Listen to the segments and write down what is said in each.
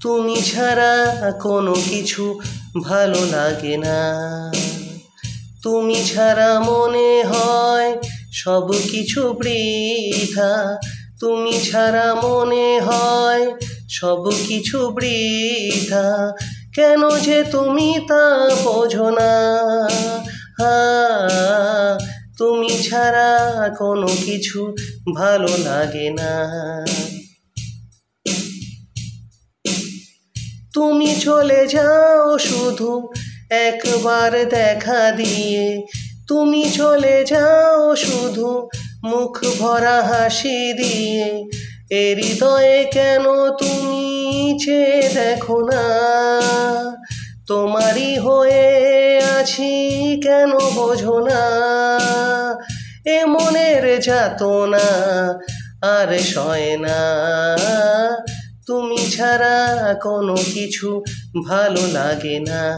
তুমি ছাড়া কোনো কিছু ভালো লাগে না। তুমি ছাড়া মনে হয় সব কিছু বৃথা। তুমি ছাড়া মনে হয় সব কিছু বৃথা। কেন যে তুমি তা বোঝো না। তুমি ছাড়া কোনো কিছু ভালো লাগে না। তুমি চলে যাও শুধু একবার দেখা দিয়ে। তুমি চলে যাও শুধু মুখ ভরা হাসি দিয়ে। এ হৃদয়ে কেন তুমি চেয়ে দেখো না। তোমারই হয়ে আছি কেন বোঝো না। এ মনের যাতনা আর সয় না। তুমি ছাড়া কোনো কিছু ভালো লাগে না।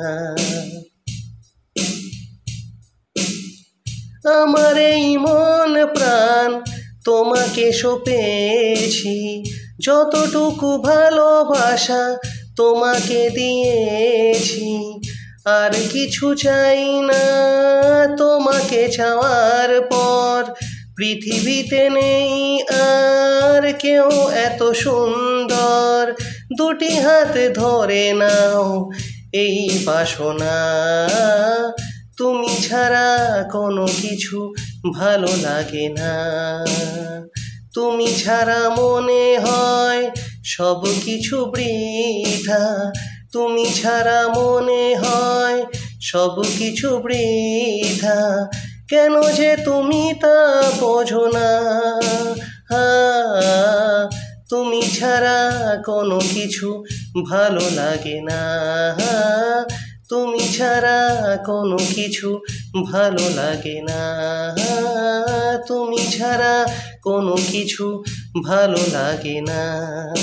আমার এই মন প্রাণ তোমাকে সঁপেছি। যতটুকু ভালোবাসা তোমাকে দিয়েছি। আর কিছু চাই না তোমাকে চাওয়ার পর। পৃথিবীতে নেই আর কেউ এত সুন্দর। দুটি হাত ধরে নাও এই বাসনা। তুমি ছাড়া কোনো কিছু ভালো লাগে না। তুমি ছাড়া মনে হয় সব কিছু বৃথা। তুমি ছাড়া মনে হয় সব কিছু বৃথা। কেন যে তুমি তা বোঝো না। তুমি ছাড়া কোনো কিছু ভালো লাগে না। তুমি ছাড়া কোনো কিছু ভালো লাগে না। তুমি ছাড়া কোনো কিছু ভালো লাগে না।